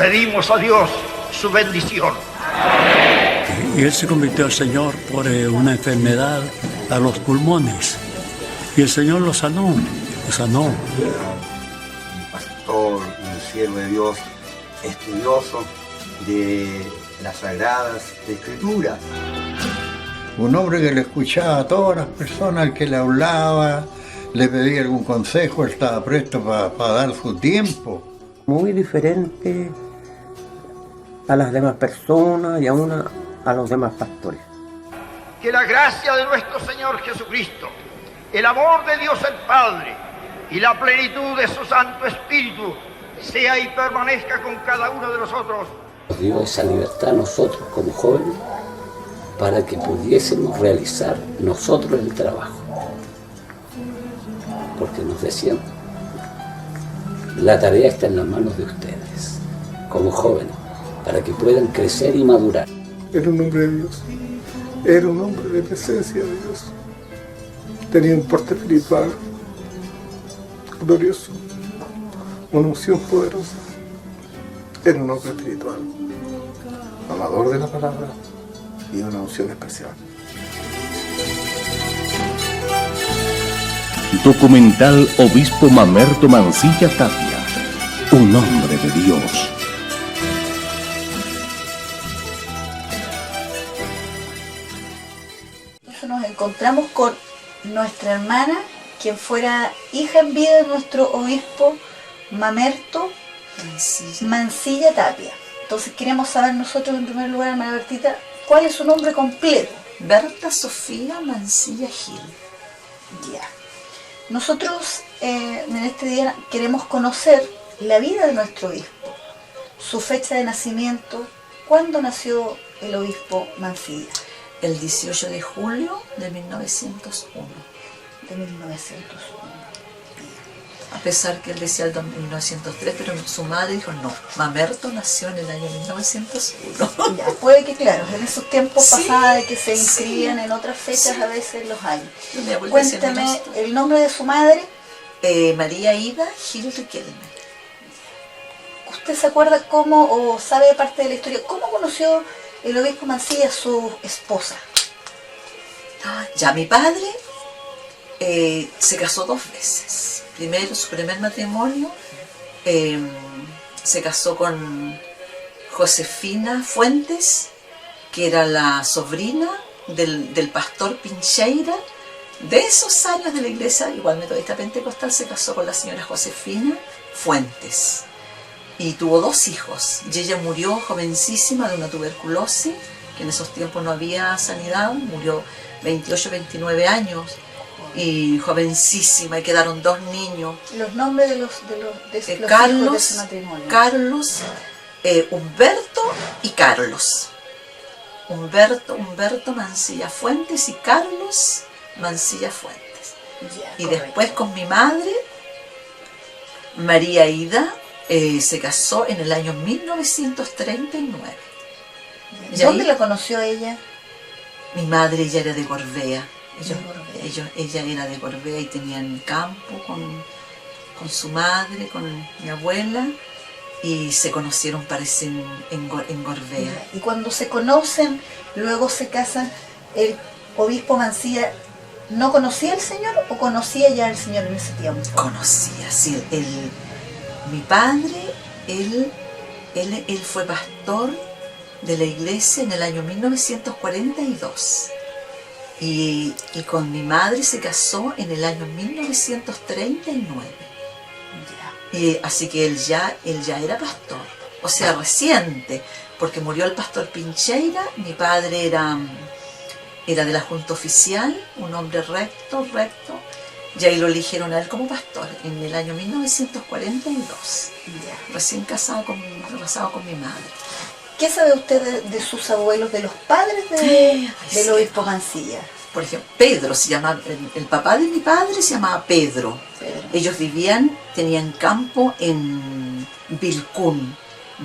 pedimos a Dios su bendición. Y él se convirtió al Señor por una enfermedad a los pulmones. Y el Señor lo sanó, lo sanó. Un pastor, un siervo de Dios, estudioso de las Sagradas Escrituras. Un hombre que le escuchaba a todas las personas, al que le hablaba, le pedía algún consejo, él estaba presto para dar su tiempo. Muy diferente a las demás personas y aún a los demás pastores. Que la gracia de nuestro Señor Jesucristo, el amor de Dios el Padre y la plenitud de su Santo Espíritu sea y permanezca con cada uno de nosotros. Nos dio esa libertad a nosotros como jóvenes para que pudiésemos realizar nosotros el trabajo. Porque nos decían, la tarea está en las manos de ustedes, como jóvenes, para que puedan crecer y madurar. Era un hombre de Dios, era un hombre de presencia de Dios. Tenía un porte espiritual glorioso, una unción poderosa. Era un hombre espiritual, amador de la palabra y una unción especial. Documental Obispo Mamerto Mancilla Tapia, un hombre de Dios. Entonces nos encontramos con nuestra hermana, quien fuera hija en vida de nuestro obispo Mamerto Mancilla Tapia. Entonces queremos saber nosotros en primer lugar, hermana Bertita, ¿cuál es su nombre completo? Berta Sofía Mancilla Gil. Ya. Nosotros en este día queremos conocer la vida de nuestro obispo, su fecha de nacimiento, cuándo nació el obispo Mancilla. El 18 de julio de 1901. De 1901. A pesar que él decía el 1903, pero su madre dijo no, Mamerto nació en el año 1901. Ya, puede que claro, en esos tiempos pasaba de que se inscribían en otras fechas a veces los años. Cuéntame el nombre de su madre. María Ida Gil Riquelme. ¿Usted se acuerda cómo, o sabe parte de la historia, cómo conoció el obispo Mancilla a su esposa? Ya, mi padre se casó 2 veces. Primero, su primer matrimonio, se casó con Josefina Fuentes, que era la sobrina del pastor Pincheira. De esos años de la iglesia, igual metodista pentecostal, se casó con la señora Josefina Fuentes. Y tuvo 2 hijos. Y ella murió jovencísima de una tuberculosis, que en esos tiempos no había sanidad. Murió 28, 29 años. Y jovencísima, y quedaron 2 niños. ¿Los nombres de los Carlos, hijos de su matrimonio? Carlos, Humberto y Carlos. Humberto Mancilla Fuentes y Carlos Mancilla Fuentes. Ya, y después con mi madre, María Ida, se casó en el año 1939. ¿Dónde la conoció ella? Mi madre, ella era de Gorbea. Ella era de Gorbea y tenían campo con su madre, con mi abuela, y se conocieron, parece, en Gorbea. Y cuando se conocen, luego se casan, el obispo Mancilla, ¿no conocía al Señor o conocía ya al Señor en ese tiempo? Conocía, sí. Mi padre, él fue pastor de la iglesia en el año 1942. Y con mi madre se casó en el año 1939. Y así que él ya era pastor, o sea, reciente, porque murió el pastor Pincheira. Mi padre era de la Junta Oficial, un hombre recto, y ahí lo eligieron a él como pastor en el año 1942, recién casado con mi madre. ¿Qué sabe usted de sus abuelos, de los padres del obispo Mancilla? Por ejemplo, Pedro se llamaba, el papá de mi padre se llamaba Pedro. Ellos tenían campo en Vilcún,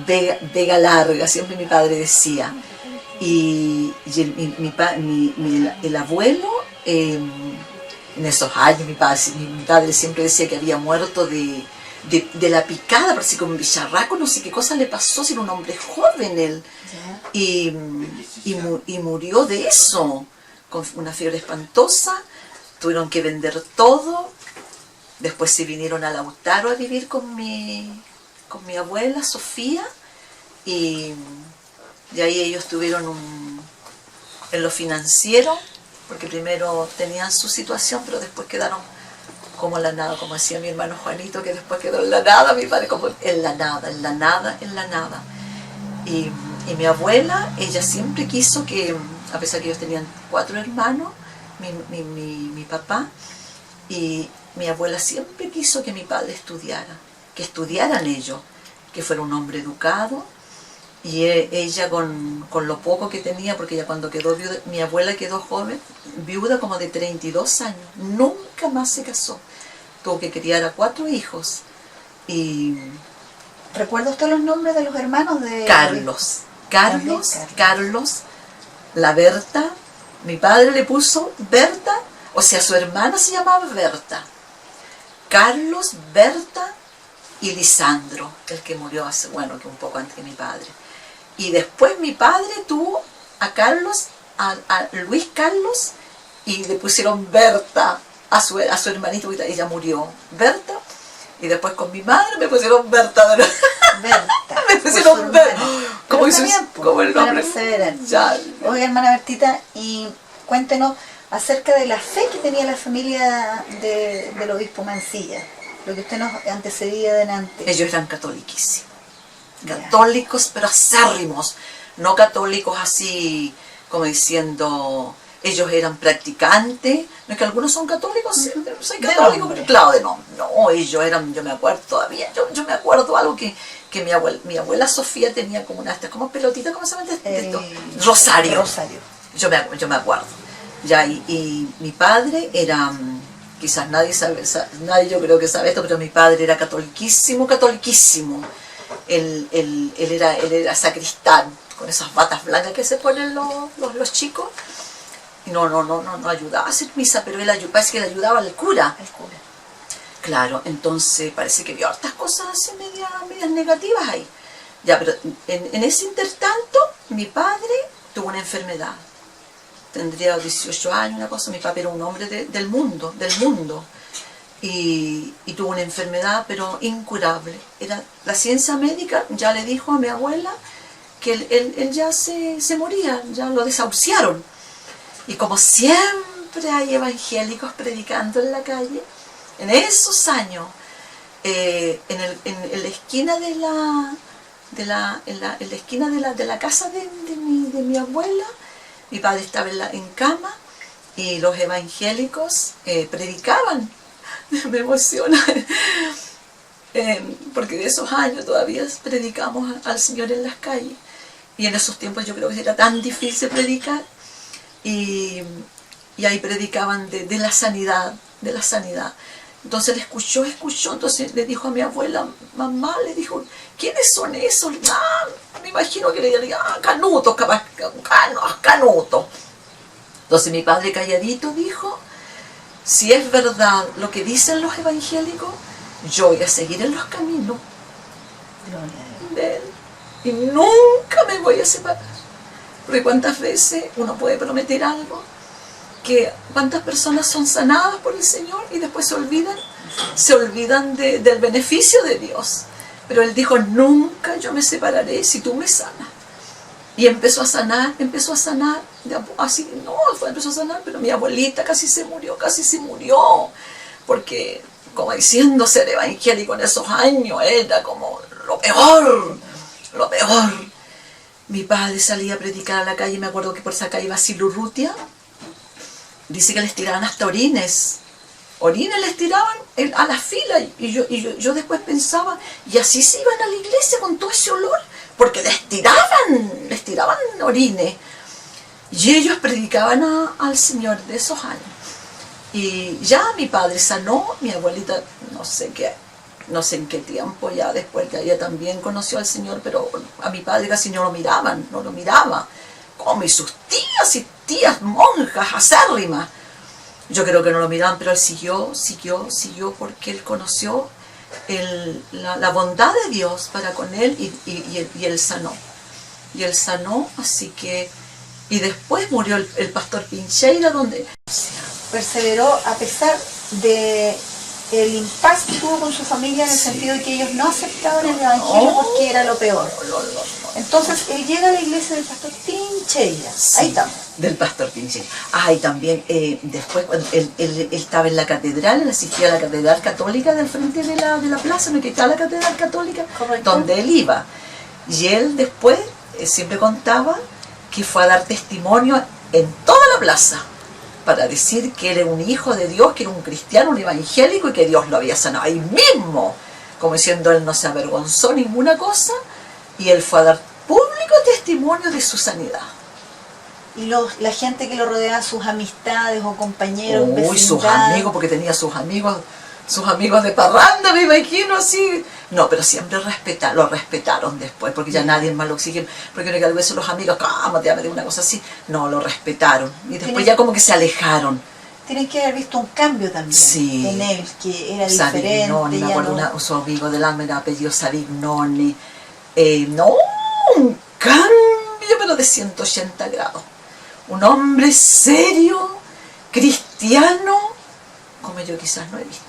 Vega Larga, siempre mi padre decía. Y el abuelo, en esos años, mi padre siempre decía que había muerto de de la picada, parece como un bicharraco, no sé qué cosa le pasó, si era un hombre joven él. Y murió de eso, con una fiebre espantosa, tuvieron que vender todo. Después se vinieron a Lautaro a vivir con mi abuela, Sofía, y ahí ellos tuvieron en lo financiero, porque primero tenían su situación, pero después quedaron como en la nada, como decía mi hermano Juanito, que después quedó en la nada, mi padre como en la nada, en la nada, en la nada. Y mi abuela, ella siempre quiso que, a pesar que ellos tenían 4 hermanos, mi papá, y mi abuela siempre quiso que mi padre estudiara, que estudiaran ellos, que fuera un hombre educado, y ella con lo poco que tenía, porque ella cuando quedó viuda, mi abuela quedó joven, viuda como de 32 años, nunca más se casó, tuvo que criar a 4 hijos, y... ¿Recuerda usted los nombres de los hermanos de...? Carlos, la Berta, mi padre le puso Berta, o sea, su hermana se llamaba Berta. Carlos, Berta y Lisandro, el que murió hace, bueno, que un poco antes que mi padre. Y después mi padre tuvo a Carlos, a Luis Carlos, y le pusieron Berta a su hermanito, porque ella murió, Berta. Y después con mi madre me pusieron Berta. Me pusieron Berta. ¿Cómo el nombre? Ya. Oiga, hermana Bertita, y cuéntenos acerca de la fe que tenía la familia del obispo Mansilla, lo que usted nos antecedía delante. Ellos eran catoliquísimos. Católicos, pero acérrimos. No católicos así como diciendo... Ellos eran practicantes, no es que algunos son católicos, sí, soy católico, pero claro, de no, ellos eran, yo me acuerdo todavía, yo me acuerdo algo que mi abuela Sofía tenía como como pelotita, ¿cómo se llama esto? Rosario. Yo me acuerdo. Ya, y mi padre era, quizás nadie yo creo que sabe esto, pero mi padre era catoliquísimo. Él era sacristán, con esas batas blancas que se ponen los chicos. No ayudaba a hacer misa, pero parece que le ayudaba al cura. Claro, entonces parece que vio hartas cosas así medias negativas ahí. Ya, pero en ese intertanto, mi padre tuvo una enfermedad. Tendría 18 años, una cosa. Mi papá era un hombre del mundo. Y tuvo una enfermedad, pero incurable. La ciencia médica ya le dijo a mi abuela que él ya se moría, ya lo desahuciaron. Y como siempre hay evangélicos predicando en la calle, en esos años, en la esquina de la casa de mi abuela, mi padre estaba en cama y los evangélicos predicaban. Me emociona, porque de esos años todavía predicamos al Señor en las calles, y en esos tiempos yo creo que era tan difícil predicar. Y ahí predicaban de la sanidad. Entonces le escuchó, entonces le dijo a mi abuela, mamá, le dijo, ¿quiénes son esos? Me imagino que le diría, canutos, canutos. Entonces mi padre calladito dijo, si es verdad lo que dicen los evangélicos, yo voy a seguir en los caminos de él, y nunca me voy a separar. Porque cuántas veces uno puede prometer algo, que cuántas personas son sanadas por el Señor y después se olvidan del beneficio de Dios. Pero él dijo, nunca yo me separaré si tú me sanas. Y empezó a sanar, así, empezó a sanar, pero mi abuelita casi se murió, porque como diciendo ser evangélico en esos años era como lo peor. Mi padre salía a predicar a la calle, me acuerdo que por esa calle iba Silurrutia, dice que les tiraban hasta orines les tiraban a la fila, y yo después pensaba, y así se iban a la iglesia con todo ese olor, porque les tiraban orines, y ellos predicaban al Señor de esos años. Y ya mi padre sanó, mi abuelita no sé en qué tiempo, ya después que ella también conoció al Señor, pero a mi padre casi no lo miraba, como y sus tías monjas acérrimas. Yo creo que no lo miraban, pero él siguió, porque él conoció, la bondad de Dios para con él y él sanó. Y él sanó, así que... Y después murió el pastor Pincheira, donde... Perseveró a pesar de el impacto que tuvo con su familia, en el sentido de que ellos no aceptaban el evangelio porque era lo peor. Entonces él llega a la iglesia del pastor Pincheira. Sí, ahí estamos. Del pastor Pincheira. Y también después cuando él estaba en la catedral, él asistía a la catedral católica del frente de la plaza, ¿no? Que está la catedral católica, Correcto. donde él iba. Y él después siempre contaba que fue a dar testimonio en toda la plaza, para decir que era un hijo de Dios, que era un cristiano, un evangélico, y que Dios lo había sanado ahí mismo, como diciendo, él no se avergonzó ninguna cosa, y él fue a dar público testimonio de su sanidad. Y la gente que lo rodeaba, sus amistades o compañeros, Sus amigos, porque tenía sus amigos de parranda, me imagino, así. No, pero siempre lo respetaron después, porque ya nadie más lo exigía, porque no, que a veces los amigos, cámate, de una cosa así. No, lo respetaron. Y después ya como que se alejaron. Tienen que haber visto un cambio también en él, que era diferente. Savignoni, me acuerdo, su amigo del alma era apellido Savignoni. Un cambio, pero de 180 grados. Un hombre serio, cristiano, como yo quizás no he visto.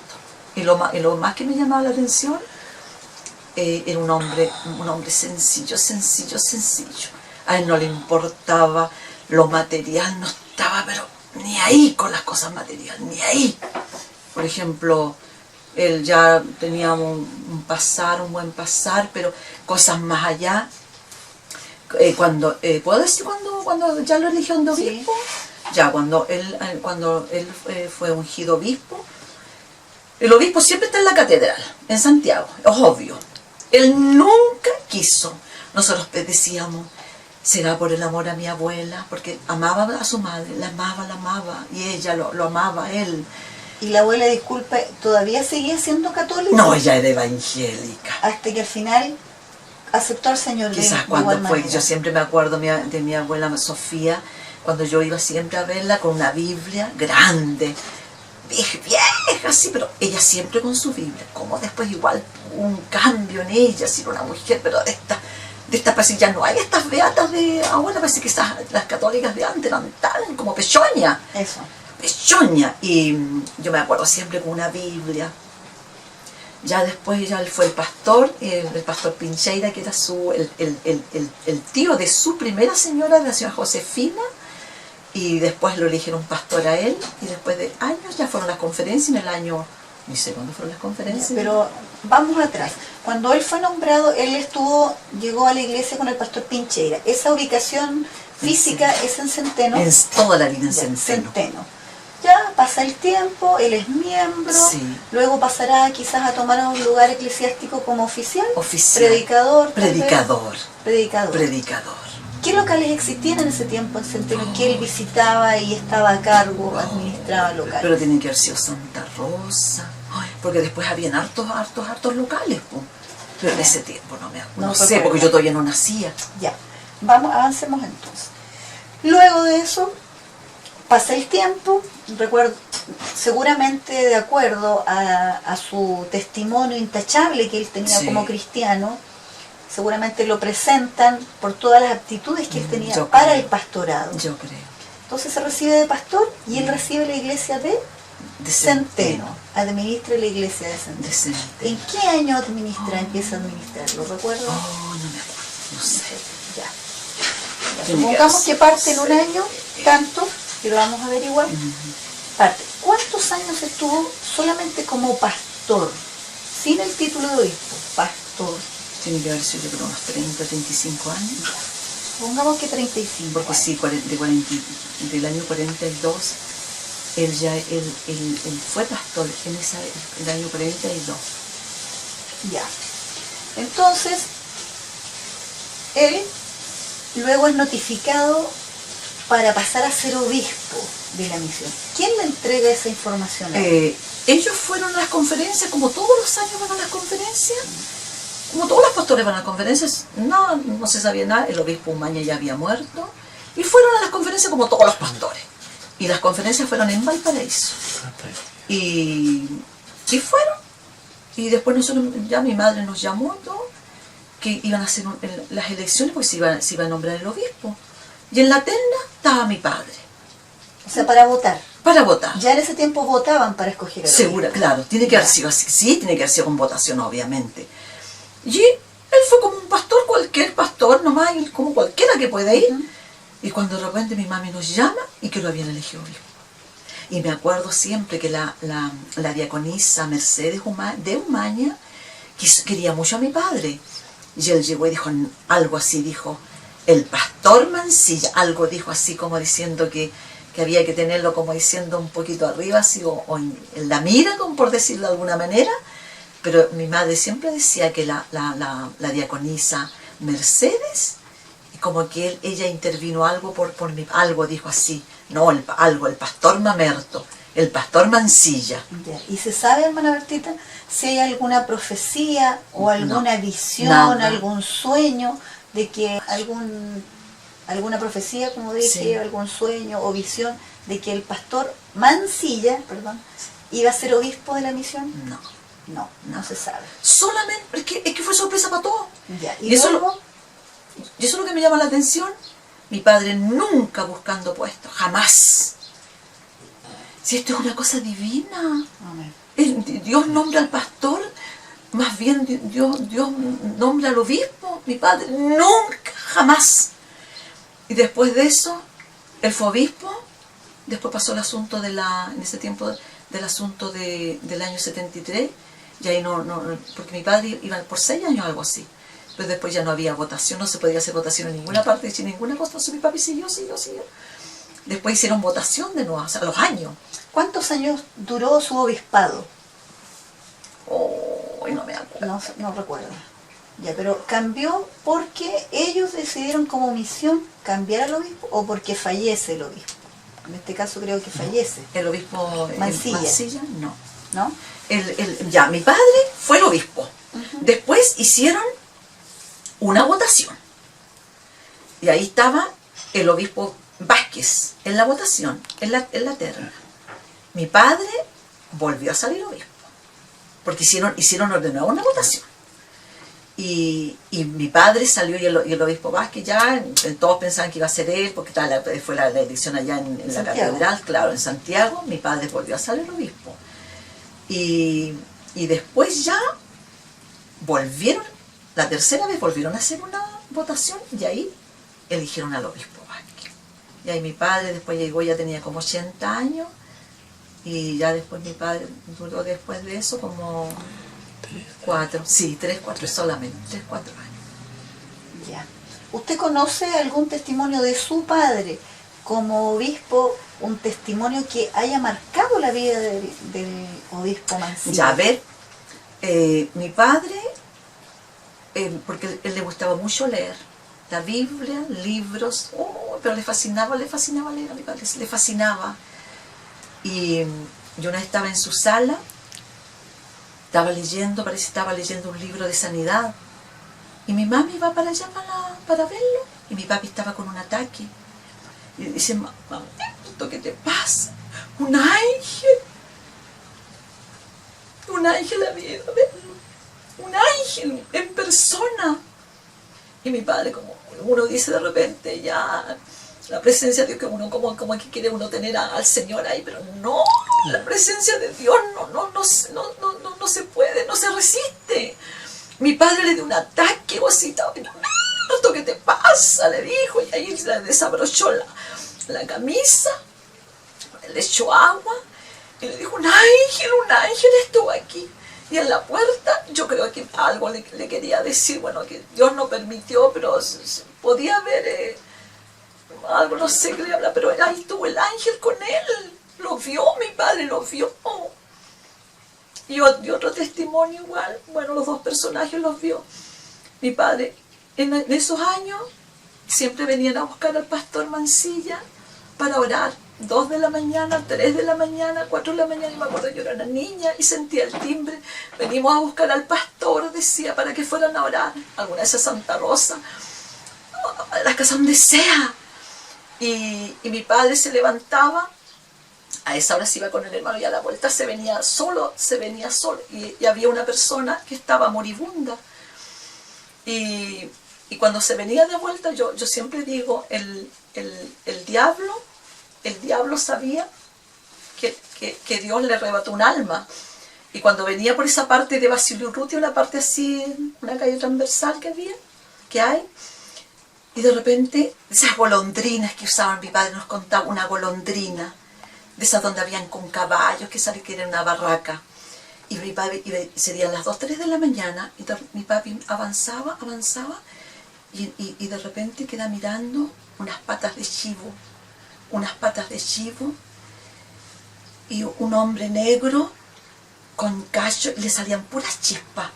Y lo más que me llamaba la atención, era un hombre sencillo. A él no le importaba lo material, no estaba, pero ni ahí con las cosas materiales, ni ahí. Por ejemplo, él ya tenía un buen pasar, pero cosas más allá. ¿Puedo decir cuando ya lo eligió de obispo? Sí. Ya, cuando él fue ungido obispo, el obispo siempre está en la catedral, en Santiago, es obvio. Él nunca quiso. Nosotros decíamos, será por el amor a mi abuela, porque amaba a su madre, la amaba, y ella lo amaba a él. ¿Y la abuela, disculpe, todavía seguía siendo católica? No, ella era evangélica. Hasta que al final aceptó al Señor. Quizás cuando fue, yo siempre me acuerdo de mi abuela Sofía, cuando yo iba siempre a verla con una Biblia grande, vieja, sí, pero ella siempre con su Biblia. Como después igual un cambio en ella, si era una mujer, pero de esta parece ya no hay estas beatas de ahora, parece que las católicas de antes eran tan como pechoña. Eso. Pechoña. Y yo me acuerdo siempre con una Biblia. Ya después ya él fue el pastor Pincheira, que era el tío de su primera señora, de la señora Josefina. Y después lo eligieron pastor a él, y después de años ya fueron las conferencias, en el año, ni sé cuándo fueron las conferencias. Pero vamos atrás. Cuando él fue nombrado, llegó a la iglesia con el pastor Pincheira. Esa ubicación física es en Centeno. Es toda la vida en Centeno. Ya pasa el tiempo, él es miembro, luego pasará quizás a tomar un lugar eclesiástico como oficial. Predicador. ¿Qué locales existían en ese tiempo en Centeno que él visitaba y estaba a cargo, administraba locales? Pero tienen que haber sido Santa Rosa, porque después habían hartos locales, pero en ese tiempo no me acuerdo. No sé, porque yo todavía no nacía. Ya, avancemos entonces. Luego de eso, pasa el tiempo, recuerdo, seguramente de acuerdo a su testimonio intachable que él tenía como cristiano, seguramente lo presentan por todas las aptitudes que él tenía para el pastorado. Yo creo. Entonces se recibe de pastor y él recibe la iglesia de Centeno. Administra la iglesia de Centeno. ¿En qué año empieza a administrar? ¿Lo recuerdo? No me acuerdo, no sé. Ya. Supongamos que parte en un año, tanto, que lo vamos a averiguar. Parte. ¿Cuántos años estuvo solamente como pastor? Sin el título de obispo, pastor. Tiene que haber sido, yo creo, unos 30, 35 años. Pongamos que 35. Porque años. Sí, del año 42, él fue pastor en el año 42. Ya. Entonces, él luego es notificado para pasar a ser obispo de la misión. ¿Quién le entrega esa información a él? Ellos fueron a las conferencias, como todos los años van a las conferencias. Como todos los pastores van a las conferencias, no se sabía nada, el obispo Umaña ya había muerto, y fueron a las conferencias como todos los pastores. Y las conferencias fueron en Valparaíso. Y fueron, Y después nosotros, ya mi madre nos llamó todo, que iban a hacer las elecciones porque se iba a nombrar el obispo. Y en la terna estaba mi padre. O sea, para votar. Para votar. Ya en ese tiempo votaban para escoger el Segura, obispo. claro, tiene que haber sido así, sí, tiene que haber sido con votación, obviamente. Y él fue como un pastor, cualquier pastor nomás, como cualquiera que pueda ir. Y cuando de repente mi mami nos llama y que lo habían elegido obispo. Y me acuerdo siempre que la diaconisa Mercedes de Umaña quería mucho a mi padre. Y él llegó y dijo algo así, dijo, el pastor Mansilla, algo dijo así como diciendo que había que tenerlo como diciendo un poquito arriba, así, o en la mira, como por decirlo de alguna manera. Pero mi madre siempre decía que la diaconisa Mercedes, como que ella intervino algo por mí, algo dijo así, no, el pastor Mamerto, el pastor Mansilla. Ya. ¿Y se sabe, hermana Bertita, si hay alguna profecía o alguna visión, nada. algún sueño de que alguna profecía, como dije, Sí. algún sueño o visión de que el pastor Mansilla, iba a ser obispo de la misión? No se sabe. Solamente, es que fue sorpresa para todos. Ya. Y eso es lo que me llama la atención. Mi padre nunca buscando puestos, jamás. Si esto es una cosa divina. Amén. Dios nombra al pastor, más bien Dios nombra al obispo. Mi padre nunca, jamás. Y después de eso, él fue obispo. Después pasó el asunto en ese tiempo, del asunto del año 73. Y ahí porque mi padre iba por 6 años, algo así. Pero después ya no había votación, no se podía hacer votación en ninguna parte, sin ninguna cosa. Entonces mi papi siguió. Después hicieron votación de nuevo, o sea, los años. ¿Cuántos años duró su obispado? No me acuerdo. No recuerdo. Ya, pero ¿cambió porque ellos decidieron como misión cambiar al obispo o porque fallece el obispo? En este caso creo que fallece. El obispo Mansilla. No. ¿No? Ya, mi padre fue el obispo. Después hicieron una votación. Y ahí estaba el obispo Vázquez en la votación, en la terna. Mi padre volvió a salir obispo. Porque hicieron de nuevo una votación. Y mi padre salió y el obispo Vázquez ya, todos pensaban que iba a ser él, porque fue la elección allá en la catedral, claro, en Santiago. Mi padre volvió a salir obispo. Y después ya volvieron, la tercera vez volvieron a hacer una votación y ahí eligieron al obispo Vázquez. Y ahí mi padre después llegó, ya tenía como 80 años, y ya después mi padre duró después de eso como 4 solamente, 3, 4 años. Ya. ¿Usted conoce algún testimonio de su padre como obispo, un testimonio que haya marcado la vida del obispo Mansilla? Ya, a ver, mi padre, porque él le gustaba mucho leer la Biblia, libros, pero le fascinaba leer a mi padre, le fascinaba. Y yo una vez estaba en su sala, parece que estaba leyendo un libro de sanidad, y mi mami iba para allá para verlo, y mi papi estaba con un ataque. Y dice, mamá, ¿qué te pasa? Un ángel había ido a verlo, un ángel en persona. Y mi padre, como uno dice de repente, ya la presencia de Dios, que uno como que quiere uno tener al Señor ahí, pero no, la presencia de Dios no se puede, no se resiste. Mi padre le dio un ataque o así, ¿qué te pasa? Le dijo, y ahí le desabrochó la camisa, le echó agua y le dijo, un ángel estuvo aquí. Y en la puerta, yo creo que algo le quería decir, bueno, que Dios no permitió, pero podía haber algo, no sé qué le habla, pero ahí estuvo el ángel con él. Lo vio, mi padre lo vio. Y otro testimonio igual, bueno, los dos personajes los vio. Mi padre, en esos años, siempre venían a buscar al pastor Mansilla para orar. 2 de la mañana, 3 de la mañana, 4 de la mañana, y me acuerdo, yo era una niña y sentía el timbre. Venimos a buscar al pastor, decía, para que fueran a orar. Alguna vez a Santa Rosa, a la casa donde sea. Y mi padre se levantaba a esa hora se iba con el hermano y a la vuelta se venía solo. Y había una persona que estaba moribunda. Y cuando se venía de vuelta, yo siempre digo, el diablo sabía que Dios le arrebató un alma. Y cuando venía por esa parte de Basilio Urrutia, una parte así, una calle transversal que hay, y de repente, esas golondrinas que usaban, mi padre nos contaba, una golondrina, de esas donde habían con caballos, que era una barraca. Y mi papi, serían las 2, 3 de la mañana, y mi papi avanzaba, y de repente queda mirando unas patas de chivo, y un hombre negro con callo, y le salían puras chispas.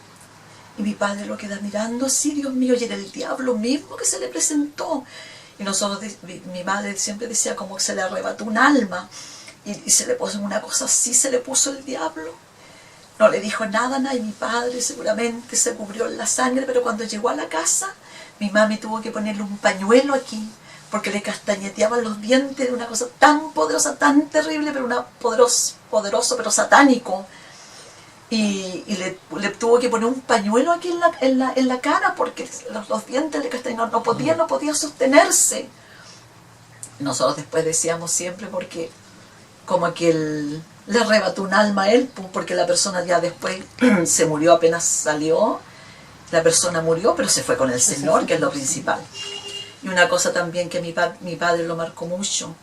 Y mi padre lo queda mirando así, Dios mío, y era el diablo mismo que se le presentó. Y nosotros, mi madre siempre decía como que se le arrebató un alma, y se le puso una cosa así, se le puso el diablo. No le dijo nada, y mi padre seguramente se cubrió en la sangre, pero cuando llegó a la casa, mi mami tuvo que ponerle un pañuelo aquí, porque le castañeteaban los dientes de una cosa tan poderosa, tan terrible, pero poderoso, pero satánico. Y le tuvo que poner un pañuelo aquí en la cara, porque los dientes le castañeteaban, no podía sostenerse. Nosotros después decíamos siempre, porque como que le arrebató un alma a él, porque la persona ya después se murió, apenas salió, la persona murió, pero se fue con el Señor, que es lo principal. Y una cosa también que mi padre lo marcó mucho,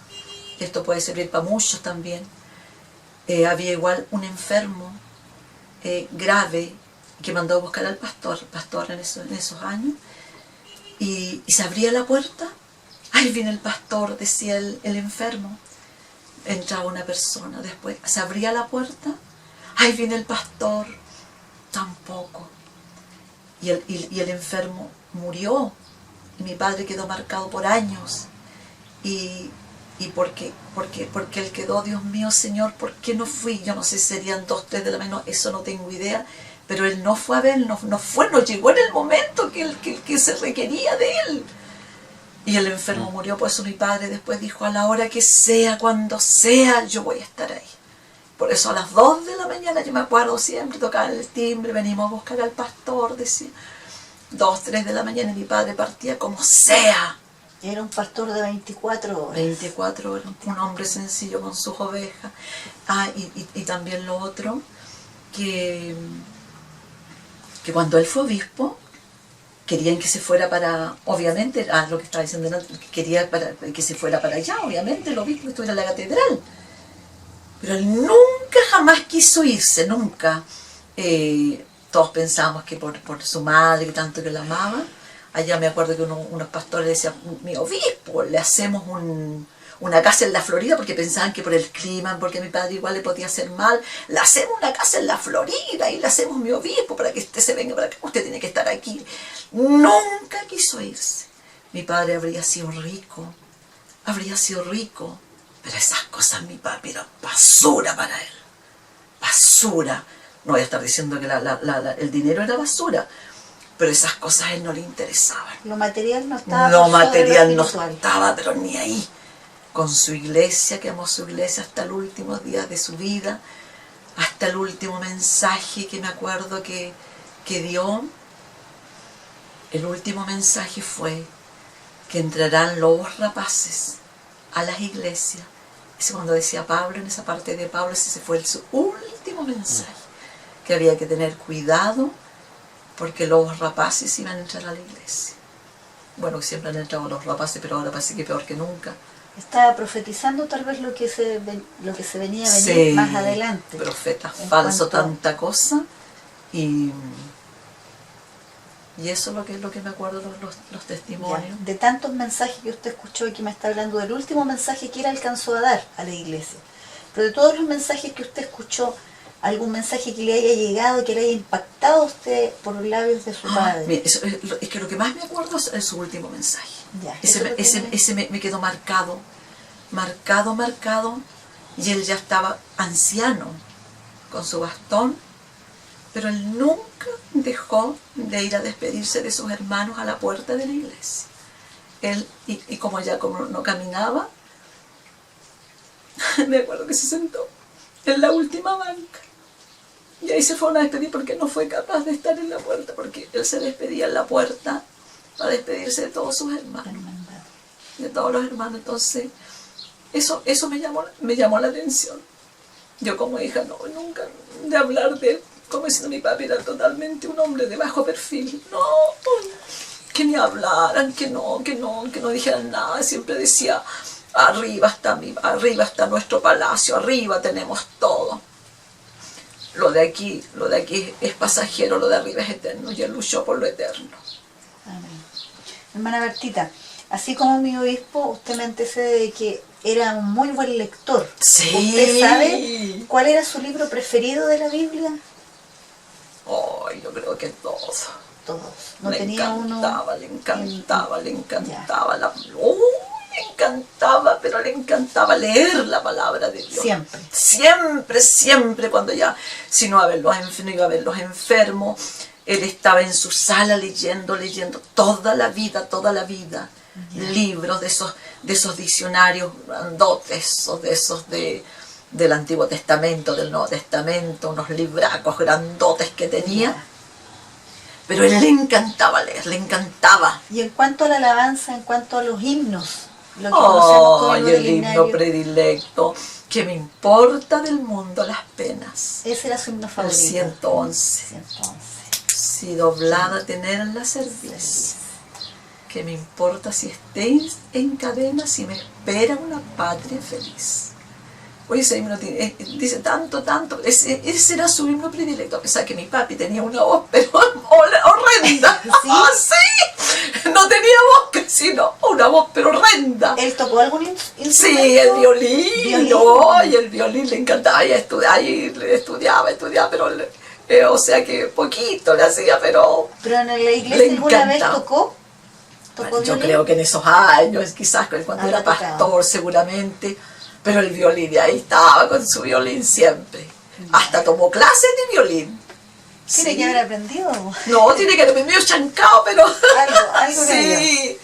y esto puede servir para muchos también, había igual un enfermo grave que mandó a buscar al pastor en esos años, y se abría la puerta, ¡ay, viene el pastor!, decía el enfermo. Entraba una persona, después se abría la puerta, ¡ay, viene el pastor! Tampoco. Y el enfermo murió, y mi padre quedó marcado por años. Y porque él quedó, Dios mío, Señor, ¿por qué no fui? Yo no sé si serían 2, 3 de la mañana, eso no tengo idea, pero él no fue a ver, no llegó en el momento que se requería de él. Y el enfermo murió, por eso mi padre después dijo, a la hora que sea, cuando sea, yo voy a estar ahí. Por eso a las 2 de la mañana, yo me acuerdo siempre, tocaban el timbre, venimos a buscar al pastor, decía, 2, 3 de la mañana, y mi padre partía como sea. Era un pastor de 24 horas. 24 horas, un hombre sencillo con sus ovejas. Y también lo otro, que cuando él fue obispo, querían que se fuera para, obviamente, lo que estaba diciendo antes, quería que se fuera para allá, obviamente, el obispo estuviera en la catedral. Pero él nunca, jamás quiso irse, nunca. Todos pensábamos que por su madre, que tanto que la amaba. Allá me acuerdo que unos pastores decían, mi obispo, le hacemos una casa en la Florida, porque pensaban que por el clima, porque a mi padre igual le podía hacer mal, le hacemos una casa en la Florida y le hacemos mi obispo para que usted se venga para acá, usted tiene que estar aquí. Nunca quiso irse. Mi padre habría sido rico, pero esas cosas mi papi eran basura para él, basura. No voy a estar diciendo que el dinero era basura, pero esas cosas a él no le interesaban. Lo material no estaba. Lo material no estaba, pero ni ahí. Con su iglesia, que amó su iglesia hasta los últimos días de su vida, hasta el último mensaje que me acuerdo que dio. El último mensaje fue que entrarán lobos rapaces a las iglesias. Ese cuando decía Pablo, en esa parte de Pablo, ese fue su último mensaje, que había que tener cuidado porque lobos rapaces iban a entrar a la iglesia. Bueno, siempre han entrado los rapaces, pero ahora parece que peor que nunca. Estaba profetizando tal vez lo que se venía a venir, sí, más adelante. Profeta falso, tanta cosa. Y eso es lo que me acuerdo de los testimonios. Ya, de tantos mensajes que usted escuchó y que me está hablando del último mensaje que él alcanzó a dar a la iglesia. Pero de todos los mensajes que usted escuchó, ¿algún mensaje que le haya llegado, que le haya impactado a usted por los labios de su padre? Mira, es que lo que más me acuerdo es su último mensaje. Ya, ese me quedó marcado, y él ya estaba anciano, con su bastón, pero él nunca dejó de ir a despedirse de sus hermanos a la puerta de la iglesia. Él, y como no caminaba, me acuerdo que se sentó en la última banca. Y ahí se fueron a despedir porque no fue capaz de estar en la puerta, porque él se despedía en la puerta para despedirse de todos sus hermanos, de todos los hermanos. Entonces, eso me llamó la atención. Yo como hija, no, nunca de hablar de él, como diciendo mi papi era totalmente un hombre de bajo perfil. No, que ni hablaran, que no dijeran nada. Siempre decía, arriba está nuestro palacio, arriba tenemos todo. Lo de aquí es pasajero, lo de arriba es eterno, y él luchó por lo eterno. Amén. Hermana Bertita, así como mi obispo, usted me antecede de que era un muy buen lector. Sí. ¿Usted sabe cuál era su libro preferido de la Biblia? Yo creo que todos. Todos. No Le tenía encantaba, uno. le encantaba. Le encantaba, pero le encantaba leer la palabra de Dios. Siempre, cuando ya, si no iba a ver los enfermos, él estaba en su sala leyendo toda la vida. Libros de esos diccionarios grandotes, de esos del Antiguo Testamento, del Nuevo Testamento, unos libracos grandotes que tenía. Pero a él le encantaba leer, le encantaba. Y en cuanto a la alabanza, en cuanto a los himnos, lo que conocemos como el himno predilecto, que me importa del mundo las penas. Ese era su himno favorito. El 111. Si doblada tener en la cerviz, que me importa si estéis en cadena, si me espera una patria feliz. Oye, ese himno dice tanto, ese era su himno predilecto, a pesar que mi papi tenía una voz pero horrenda. ¿Sí? Sí, no tenía voz, sino una voz pero horrenda. ¿Él tocó algún instrumento? Sí, el violín. No, y el violín le encantaba, y estudiaba, pero o sea que poquito le hacía, pero en la iglesia alguna vez tocó. Bueno, yo creo que en esos años, quizás cuando era pastor seguramente. Pero el violín, ahí estaba con su violín siempre. Hasta tomó clases de violín. ¿Tiene que haber aprendido? No, tiene que haber aprendido chancado, pero... Algo sí,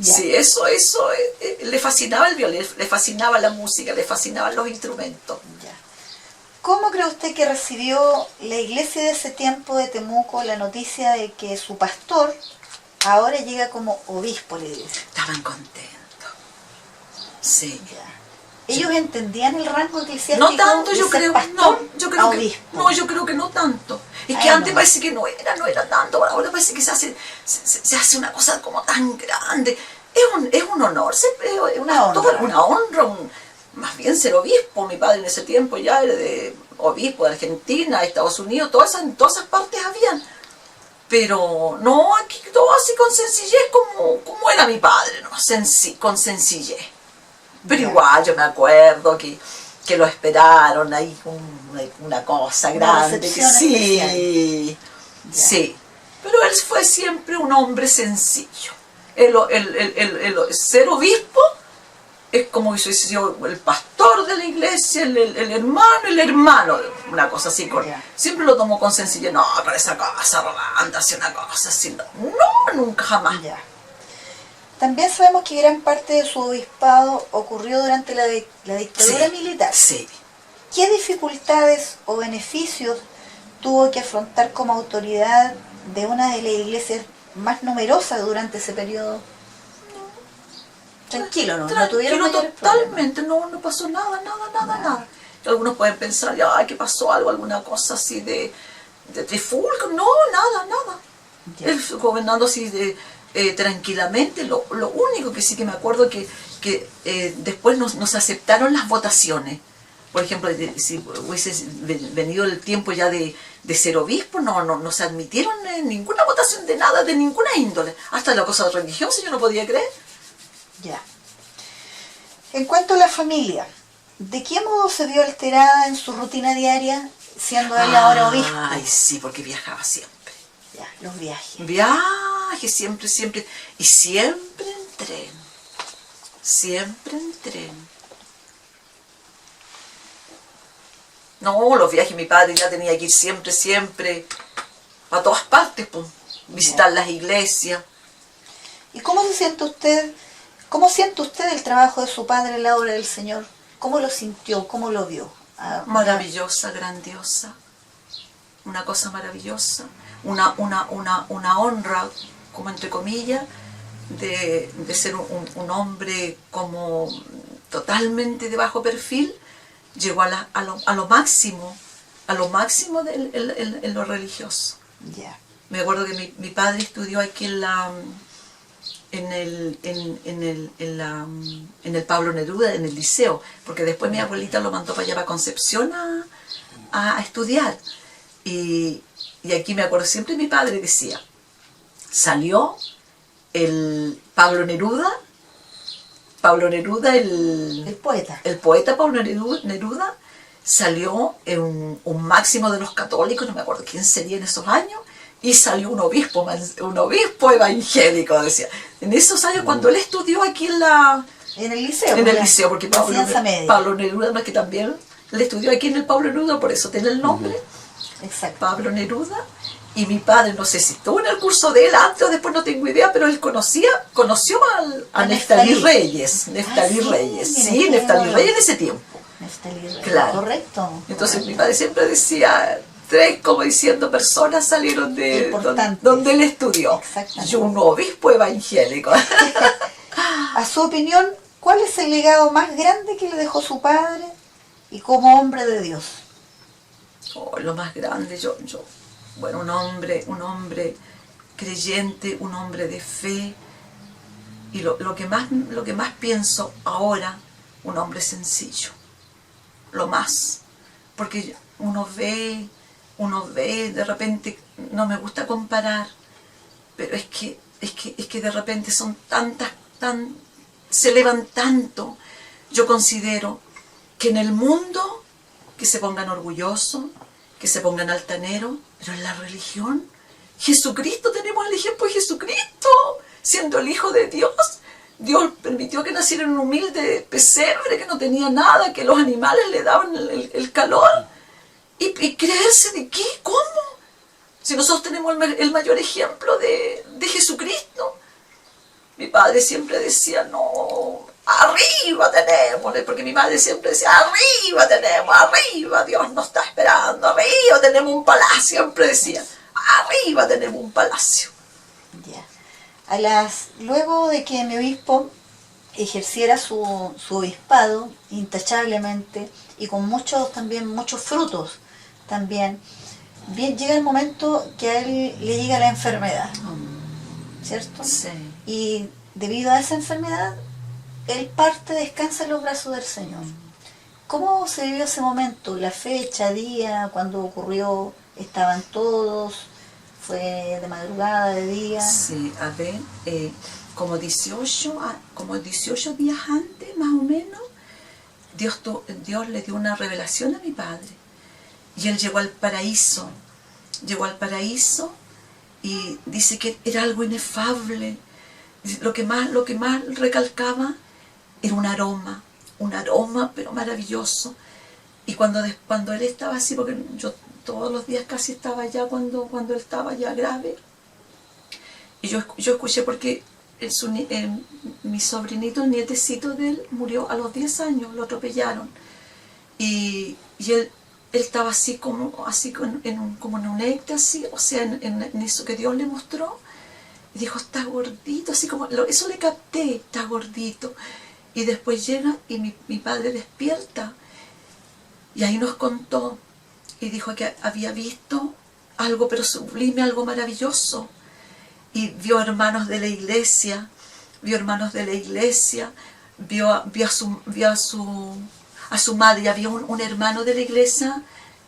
sí, eso le fascinaba el violín, le fascinaba la música, le fascinaban los instrumentos. Ya. ¿Cómo cree usted que recibió la iglesia de ese tiempo de Temuco la noticia de que su pastor ahora llega como obispo de la iglesia? Estaban contentos. Sí. Ya. ¿Ellos entendían el rango eclesiástico? No tanto, yo creo. Yo creo que no tanto. Es que antes parece que no era tanto. Ahora parece que se hace una cosa como tan grande. Es un honor, una honra, más bien ser obispo. Mi padre en ese tiempo ya era de obispo de Argentina, de Estados Unidos, todas esas partes habían. Pero no, aquí todo así con sencillez como era mi padre, ¿no? Con sencillez. Pero igual yo me acuerdo que lo esperaron ahí con una cosa grande. Sí. Pero él fue siempre un hombre sencillo. El ser obispo es como si el pastor de la iglesia, el hermano, una cosa así. Siempre lo tomó con sencillez. No, para esa cosa arrogante, así una cosa así. No, nunca, jamás. También sabemos que gran parte de su obispado ocurrió durante la dictadura militar. Sí. ¿Qué dificultades o beneficios tuvo que afrontar como autoridad de una de las iglesias más numerosas durante ese periodo? Tranquilo, ¿no? No tuvieron totalmente, no pasó nada. Algunos pueden pensar, que pasó algo, alguna cosa así de trifulca. No, nada. Él gobernando así tranquilamente. Lo único que sí que me acuerdo que después nos aceptaron las votaciones. Por ejemplo, si hubiese venido el tiempo ya de ser obispo, no se admitieron ninguna votación de nada, de ninguna índole. Hasta la cosa religiosa yo no podía creer. Ya. En cuanto a la familia, ¿de qué modo se vio alterada en su rutina diaria, siendo él ahora obispo? Ay, sí, porque viajaba siempre. Ya, los viajes. Viajes siempre. Y siempre en tren. No, los viajes, mi padre ya tenía que ir siempre, a todas partes, pues, visitar las iglesias. ¿Y cómo siente usted el trabajo de su padre en la obra del Señor? ¿Cómo lo sintió? ¿Cómo lo vio? Maravillosa, grandiosa. Una cosa maravillosa. Una honra, como entre comillas, de ser un hombre como totalmente de bajo perfil. Llegó a lo máximo en lo religioso. Yeah. Me acuerdo que mi padre estudió aquí en el Pablo Neruda, en el liceo, porque después mi abuelita lo mandó para allá, para Concepción, a estudiar. Y aquí me acuerdo siempre mi padre decía, salió el Pablo Neruda, el poeta Pablo Neruda, salió en un máximo de los católicos, no me acuerdo quién sería en esos años, y salió un obispo evangélico, decía. En esos años, cuando él estudió aquí en el liceo, porque Pablo Neruda, más que también, él estudió aquí en el Pablo Neruda, por eso tiene el nombre, Pablo Neruda, y mi padre, no sé si estuvo en el curso de él antes o después, no tengo idea, pero él conoció a Neftalí Reyes, Neftalí Reyes en ese tiempo. Claro. Correcto. Entonces mi padre siempre decía, 3, como diciendo, personas salieron de donde él estudió. Y un obispo evangélico. A su opinión, ¿cuál es el legado más grande que le dejó su padre y como hombre de Dios? Lo más grande, bueno, un hombre creyente, un hombre de fe. Y lo que más pienso ahora, un hombre sencillo. Lo más. Porque uno ve, de repente, no me gusta comparar, pero es que de repente son se elevan tanto. Yo considero que en el mundo, que se pongan orgullosos, que se pongan altaneros, pero en la religión, Jesucristo, tenemos el ejemplo de Jesucristo, siendo el Hijo de Dios. Dios permitió que naciera en un humilde pesebre, que no tenía nada, que los animales le daban el calor. ¿Y creerse de qué? ¿Cómo? Si nosotros tenemos el mayor ejemplo de Jesucristo. Mi padre siempre decía, no, arriba tenemos, porque mi madre siempre decía, arriba tenemos, arriba, Dios nos está esperando, arriba tenemos un palacio, siempre decía, arriba tenemos un palacio. Ya. Luego de que mi obispo ejerciera su obispado intachablemente y con muchos frutos también, bien llega el momento que a él le llega la enfermedad, ¿cierto? Sí. Y debido a esa enfermedad, él parte, descansa en los brazos del Señor. ¿Cómo se vivió ese momento? La fecha, día, cuando ocurrió, estaban todos, fue de madrugada, de día. Sí, a ver, como 18 días antes, más o menos, Dios le dio una revelación a mi padre. Y él llegó al paraíso y dice que era algo inefable. Lo que más recalcaba era un aroma pero maravilloso. Y cuando él estaba así, porque yo todos los días casi estaba allá cuando él estaba ya grave, y yo escuché, porque mi sobrinito, el nietecito de él, murió a los 10 años, lo atropellaron, y él estaba así como en un éxtasis, o sea, en eso que Dios le mostró, y dijo, está gordito, así como, eso le capté, está gordito. Y después llega y mi padre despierta, y ahí nos contó, y dijo que había visto algo pero sublime, algo maravilloso, y vio hermanos de la iglesia, vio a su madre, había un hermano de la iglesia,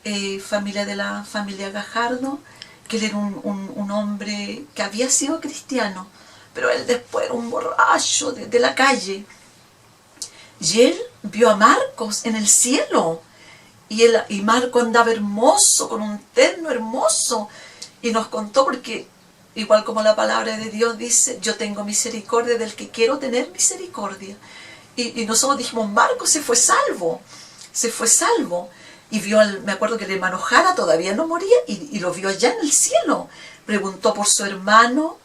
de la familia Gajardo, que él era un hombre que había sido cristiano, pero él después era un borracho de la calle. Y él vio a Marcos en el cielo, y Marco andaba hermoso, con un terno hermoso, y nos contó, porque igual como la palabra de Dios dice, yo tengo misericordia del que quiero tener misericordia. Y nosotros dijimos, Marcos se fue salvo. Y vio, me acuerdo que el hermano Jara todavía no moría, y lo vio allá en el cielo. Preguntó por su hermano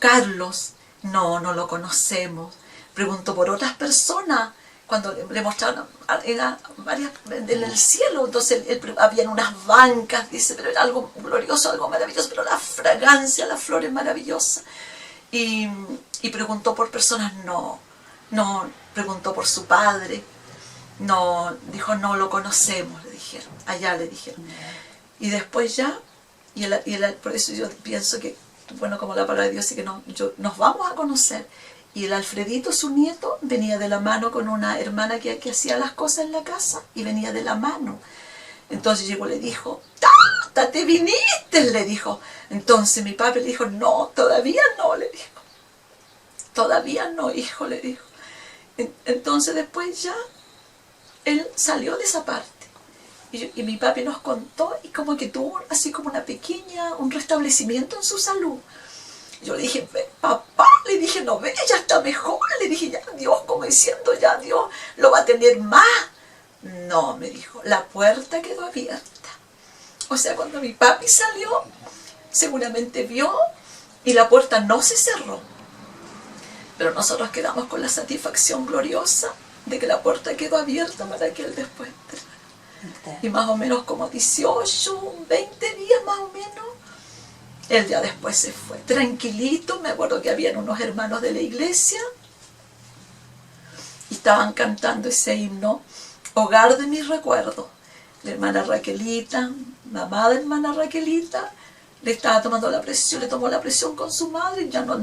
Carlos, no lo conocemos. Preguntó por otras personas, cuando le mostraron, era varias en el cielo, entonces habían unas bancas, dice, pero era algo glorioso, algo maravilloso, pero la fragancia, las flores maravillosas. Y preguntó por personas, no preguntó por su padre, no, dijo, no lo conocemos, le dijeron, allá le dijeron. Y después ya, por eso yo pienso que, bueno, como la palabra de Dios, sí que nos vamos a conocer. Y el Alfredito, su nieto, venía de la mano con una hermana que hacía las cosas en la casa, y venía de la mano. Entonces llegó y le dijo, ¡Tata, te viniste! Le dijo. Entonces mi padre le dijo, no, todavía no, le dijo. Todavía no, hijo, le dijo. Entonces después ya, él salió de esa parte. Y mi papi nos contó, y como que tuvo así como un restablecimiento en su salud. Yo le dije, papá, le dije, no ve, ya está mejor. Le dije, ya Dios, como diciendo, ya Dios lo va a tener más. No, me dijo, la puerta quedó abierta. O sea, cuando mi papi salió, seguramente vio y la puerta no se cerró. Pero nosotros quedamos con la satisfacción gloriosa de que la puerta quedó abierta para que él después entrara. Y más o menos como 18, 20 días más o menos, él ya después se fue. Tranquilito, me acuerdo que habían unos hermanos de la iglesia y estaban cantando ese himno, Hogar de mis recuerdos. La hermana Raquelita, mamá de la hermana Raquelita, le estaba tomando la presión, le tomó la presión con su madre, y ya no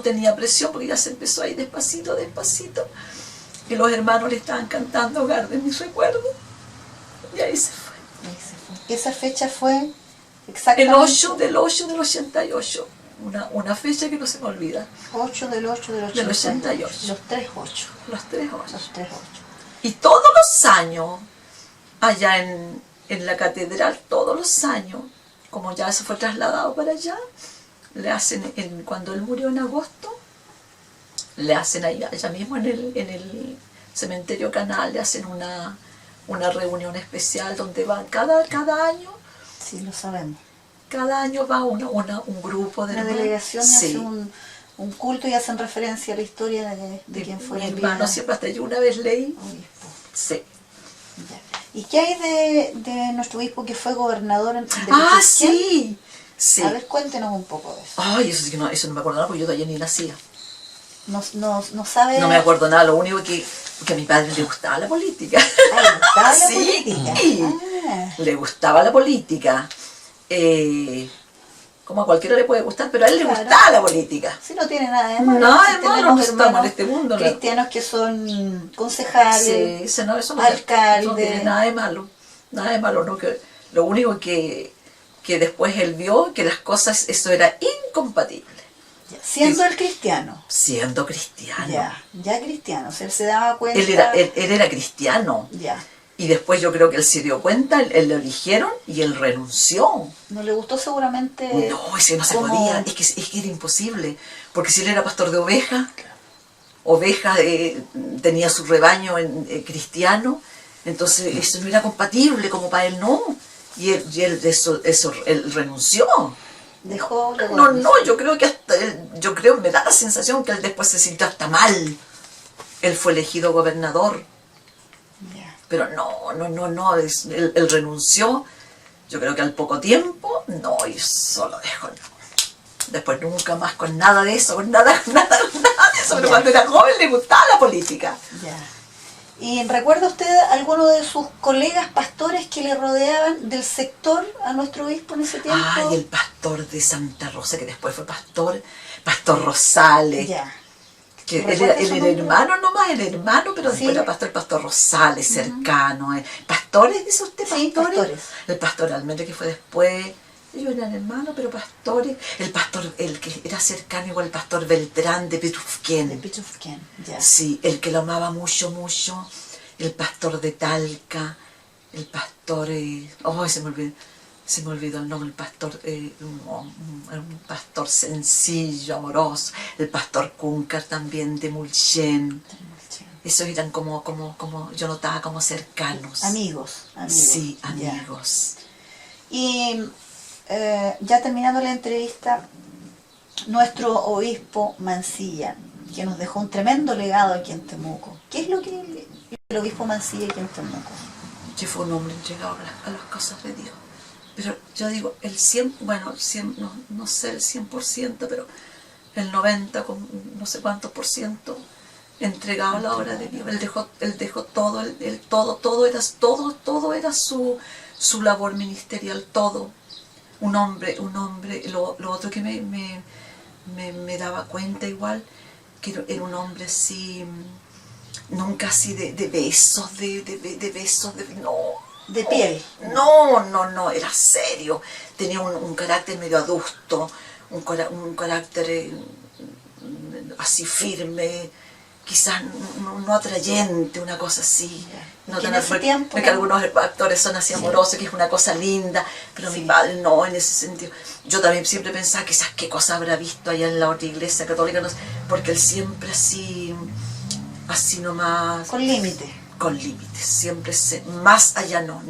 tenía presión porque ya se empezó a ir despacito, despacito. Y los hermanos le estaban cantando Hogar de mis recuerdos. Y ahí se fue. Esa fecha fue exactamente... El 8 del 8 del 88. Una fecha que no se me olvida. 8 del 8 del 88. Del 88. Los 3-8. Los 3-8. Los 3-8. Y todos los años, allá en la catedral, todos los años, como ya se fue trasladado para allá, le hacen, cuando él murió en agosto, le hacen allá mismo en el cementerio Canal, le hacen una reunión especial donde van cada año. Sí, lo sabemos. Cada año va un grupo de una hermanos. Delegación Sí. hace un culto y hacen referencia a la historia de quien fue mi el hermano, siempre hasta yo una vez leí. obispo. Sí. ¿Y qué hay de nuestro obispo que fue gobernador de Sí. Sí. A ver, cuéntenos un poco de eso. Ay, eso sí que eso no me acuerdo nada porque yo todavía ni nacía. No sabe... No me acuerdo nada, lo único que a mi padre le gustaba la política. ¿Le gustaba la Sí. política? Le gustaba la política. Como a cualquiera le puede gustar, pero a él le gustaba la política. Sí, no tiene nada de malo. Nada de Si malo, tenemos no estamos hermanos en este mundo. ¿no? cristianos que son concejales, Sí, eso no alcaldes. no tiene nada de malo. Nada de malo, ¿no? Que lo único que después él vio que las cosas, eso era incompatible. Siendo el cristiano. Siendo cristiano. Ya cristiano. O sea, él se daba cuenta... Él era cristiano. Ya. Y después yo creo que él se dio cuenta, él lo eligieron y él renunció. No le gustó seguramente... No, ese no se podía, es que era imposible. Porque si él era pastor de ovejas, tenía su rebaño cristiano, entonces eso no era compatible, como para él no. Y él él renunció. Dejó... yo creo que me da la sensación que él después se sintió hasta mal. Él fue elegido gobernador. Pero no, él renunció, yo creo que al poco tiempo, y solo dejó. Después nunca más con nada de eso, con nada de eso, pero cuando era joven le gustaba la política. Ya. ¿Y recuerda usted alguno de sus colegas pastores que le rodeaban del sector a nuestro obispo en ese tiempo? Ay, el pastor de Santa Rosa, que después fue pastor Rosales. Ya. Que él era el hermano nomás, pero después era pastor Rosales, cercano. ¿Pastores, dice usted? ¿Pastores? Sí, pastores. El pastor Almendra, que fue después. Ellos eran hermanos, pero pastores. El que era cercano igual el pastor Beltrán de Petrufquén. Ya. Sí, el que lo amaba mucho, mucho. El pastor de Talca. El pastor... se me olvidó el nombre, el pastor, un pastor sencillo, amoroso, el pastor Cúncar también de Mulchen. Esos eran como yo notaba como cercanos. Amigos. Sí, amigos. Ya. Y ya terminando la entrevista, nuestro obispo Mansilla, que nos dejó un tremendo legado aquí en Temuco. ¿Qué es lo que el obispo Mancilla aquí en Temuco? Que fue un hombre entregado a las cosas de Dios. Pero yo digo, el 100, bueno, el 100, no sé el 100%, pero el 90, con no sé cuántos por ciento, entregado a la obra de Dios. Él dejó todo, todo era su labor ministerial, todo. Un hombre, lo otro que me daba cuenta igual, que era un hombre así, nunca así de besos, de besos, no. De piel. No, era serio. Tenía un carácter medio adusto, un carácter así firme, quizás no atrayente, una cosa así. No en ese tiempo, porque algunos actores son así amorosos, que es una cosa linda, pero mi padre no, en ese sentido. Yo también siempre pensaba, quizás qué cosa habrá visto allá en la otra iglesia católica, no sé, porque él siempre así nomás. Con límites. Con límites, siempre más allá no.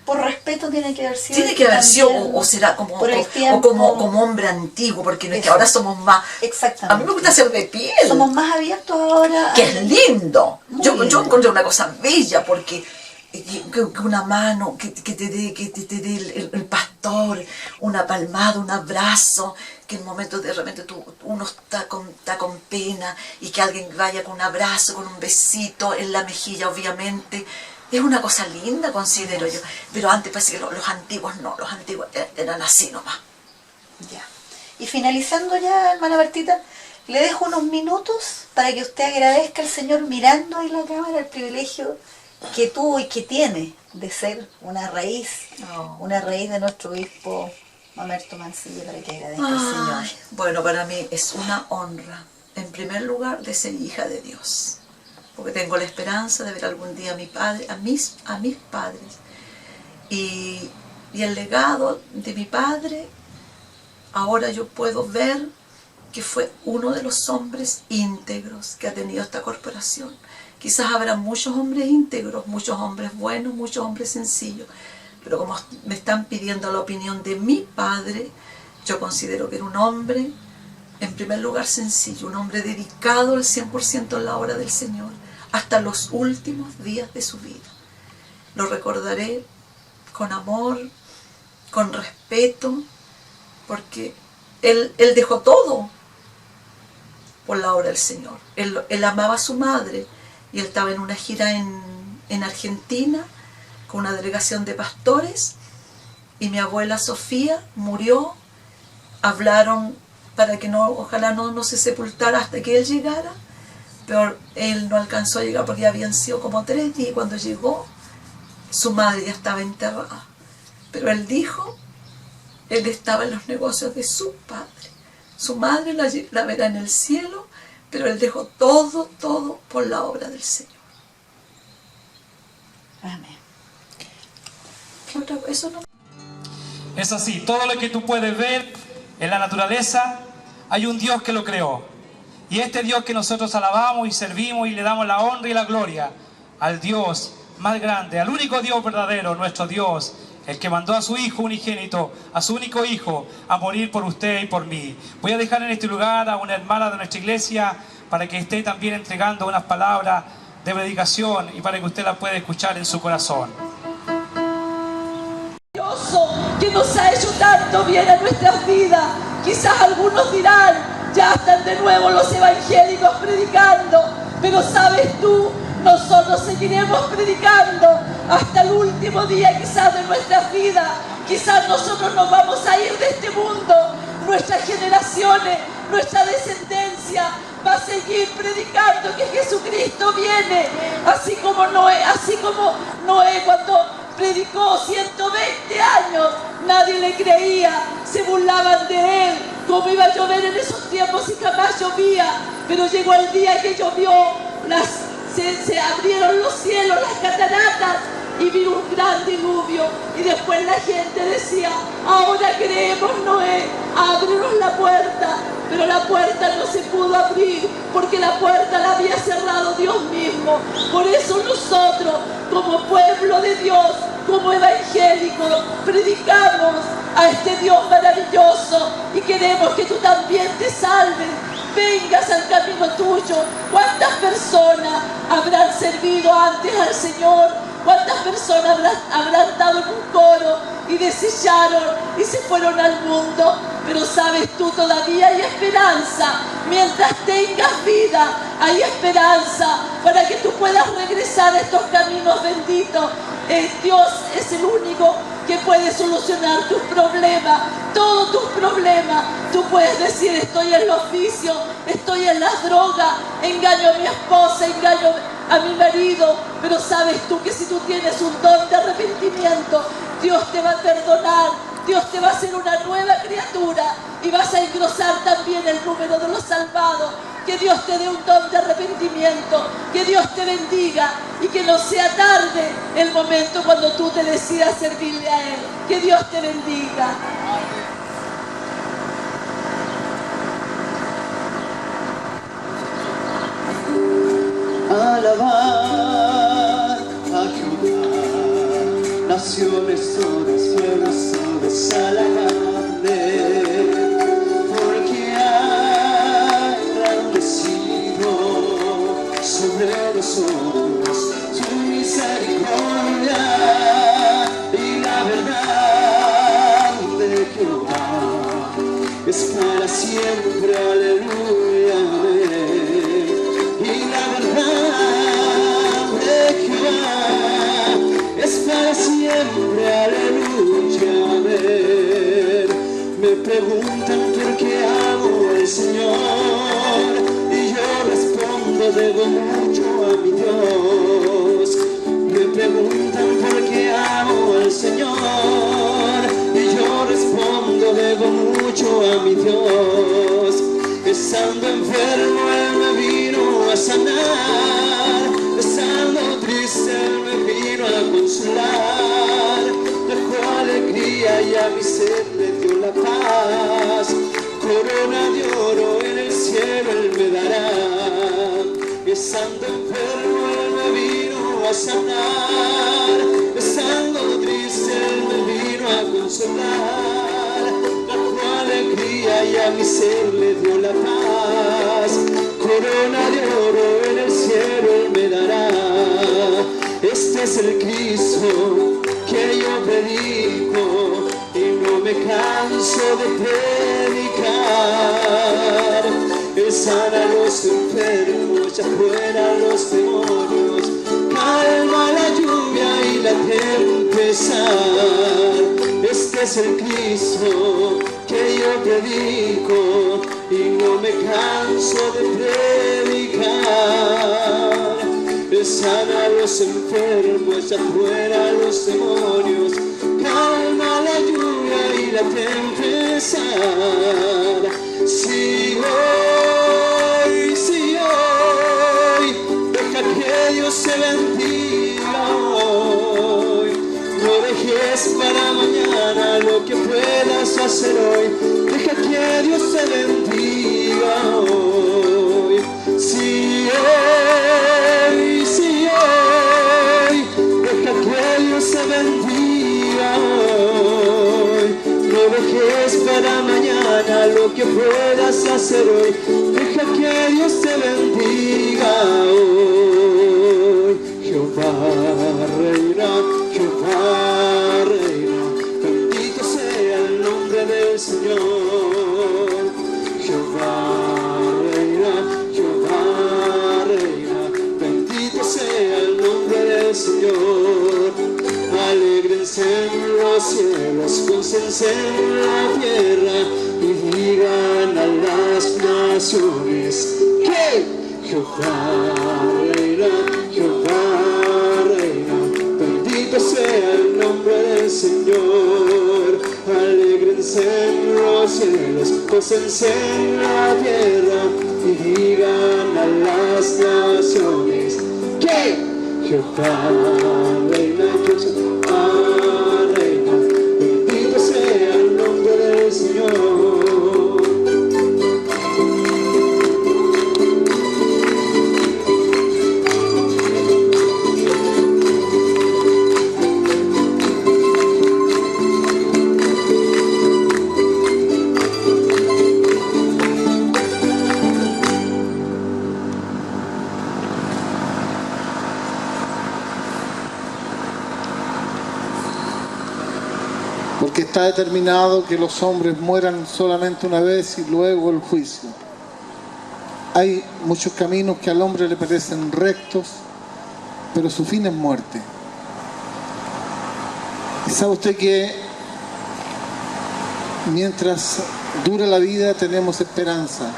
Por respeto tiene que haber sido. Tiene que haber sido, o será como hombre antiguo, porque no es que ahora somos más. Exactamente. A mí me gusta ser de piel. Somos más abiertos ahora. Que es lindo. Yo encontré una cosa bella, porque que una mano que te dé el pastor, una palmada, un abrazo, que en momentos de repente uno está con pena y que alguien vaya con un abrazo, con un besito en la mejilla, obviamente. Es una cosa linda, considero yo. Pero antes parece que los antiguos no, los antiguos eran así nomás. Ya. Y finalizando ya, hermana Bertita, le dejo unos minutos para que usted agradezca al Señor mirando ahí la cámara el privilegio que tuvo y que tiene de ser una raíz de nuestro obispo Mamerto Mancilla, para que agradezca al Señor. Bueno, para mí es una honra, en primer lugar, de ser hija de Dios, porque tengo la esperanza de ver algún día a mi padre, a mis padres, y el legado de mi padre. Ahora yo puedo ver que fue uno de los hombres íntegros que ha tenido esta corporación. Quizás habrá muchos hombres íntegros, muchos hombres buenos, muchos hombres sencillos, pero como me están pidiendo la opinión de mi padre, yo considero que era un hombre, en primer lugar, sencillo, un hombre dedicado al 100% a la obra del Señor, hasta los últimos días de su vida. Lo recordaré con amor, con respeto, porque él dejó todo por la obra del Señor. Él amaba a su madre, y él estaba en una gira en Argentina con una delegación de pastores, y mi abuela Sofía murió. Hablaron para que ojalá no se sepultara hasta que él llegara, pero él no alcanzó a llegar porque ya habían sido como 3 días, y cuando llegó su madre ya estaba enterrada. Pero él dijo, él estaba en los negocios de su padre. Su madre la verá en el cielo, pero él dejó todo por la obra del Señor. Amén. Eso no. Es así, todo lo que tú puedes ver en la naturaleza, hay un Dios que lo creó. Y este Dios que nosotros alabamos y servimos y le damos la honra y la gloria al Dios más grande, al único Dios verdadero, nuestro Dios, el que mandó a su Hijo unigénito, a su único Hijo, a morir por usted y por mí. Voy a dejar en este lugar a una hermana de nuestra iglesia para que esté también entregando unas palabras de predicación y para que usted la pueda escuchar en su corazón. Que nos ha hecho tanto bien a nuestras vidas. Quizás algunos dirán, ya están de nuevo los evangélicos predicando, pero sabes tú, nosotros seguiremos predicando hasta el último día quizás de nuestras vidas. Quizás nosotros nos vamos a ir de este mundo, nuestras generaciones, nuestra descendencia va a seguir predicando que Jesucristo viene, así como Noé cuando predicó 120 años, nadie le creía, se burlaban de él, cómo iba a llover en esos tiempos y jamás llovía, pero llegó el día que llovió, se abrieron los cielos, las cataratas, y vino un gran diluvio, y después la gente decía, ahora creemos Noé, ábrenos la puerta, pero la puerta no se pudo abrir, porque la puerta la había cerrado Dios mismo. Por eso nosotros, como pueblo de Dios, como evangélicos, predicamos a este Dios maravilloso, y queremos que tú también te salves, vengas al camino tuyo. ¿Cuántas personas habrán servido antes al Señor? ¿Cuántas personas habrán estado en un coro y desecharon y se fueron al mundo? Pero sabes tú, todavía hay esperanza. Mientras tengas vida, hay esperanza para que tú puedas regresar a estos caminos benditos. Dios es el único que puede solucionar tus problemas, todos tus problemas. Tú puedes decir: estoy en los vicios, estoy en las drogas, engaño a mi esposa, engaño a mi marido. Pero sabes tú que si tú tienes un don de arrepentimiento, Dios te va a perdonar, Dios te va a hacer una nueva criatura y vas a engrosar también el número de los salvados. Que Dios te dé un don de arrepentimiento, que Dios te bendiga y que no sea tarde el momento cuando tú te decidas servirle a Él. Que Dios te bendiga. Alabar a Jehová, naciones todas, pueblos todos, alabarle, porque ha engrandecido sobre nosotros su misericordia y la verdad de Jehová es para siempre, aleluya, amén. Y la verdad de Jehová es para siempre, aleluya, amén. Me preguntan por qué amo al Señor y yo respondo: debo mucho a mi Dios. Me preguntan por qué amo al Señor y yo respondo: debo mucho a mi Dios. Estando enfermo Él me vino a sanar, estando triste Él me vino a consolar, dejó alegría y a mi sed le dio la paz, corona de oro en el cielo Él me dará. Estando enfermo Él me vino a sanar, estando triste Él me vino a consolar, dejó alegría y a mi ser le dio la paz, corona de oro en el cielo Él me dará. Este es el Cristo que yo predico y no me canso de predicar. Él sana a los enfermos, echa fuera a los demonios, calma la lluvia y la tempestad. Este es el Cristo que yo predico y no me canso de predicar. Él sana a los enfermos, echa fuera a los demonios, calma la lluvia y la tempestad. Si hoy, deja que Dios se bendiga hoy. No dejes para mañana lo que puedas hacer hoy. Deja que Dios se bendiga hoy. Si hoy, deja que Dios se bendiga hoy. No dejes para mañana lo que puedas hacer hoy. Deja que Dios te bendiga hoy. Jehová reina, Jehová reina, bendito sea el nombre del Señor. Jehová reina, Jehová reina, bendito sea el nombre del Señor. Alégrense en los cielos, gócense en la tierra y digan a las naciones que Jehová reina, Jehová reina, bendito sea el nombre del Señor. Alégrense en los cielos, gócense en la tierra y digan a las naciones que Jehová reina, Jehová reina, bendito sea el nombre del Señor. porque está determinado que los hombres mueran solamente una vez y luego el juicio. Hay muchos caminos que al hombre le parecen rectos, pero su fin es muerte. ¿Y sabe usted que mientras dura la vida tenemos esperanza?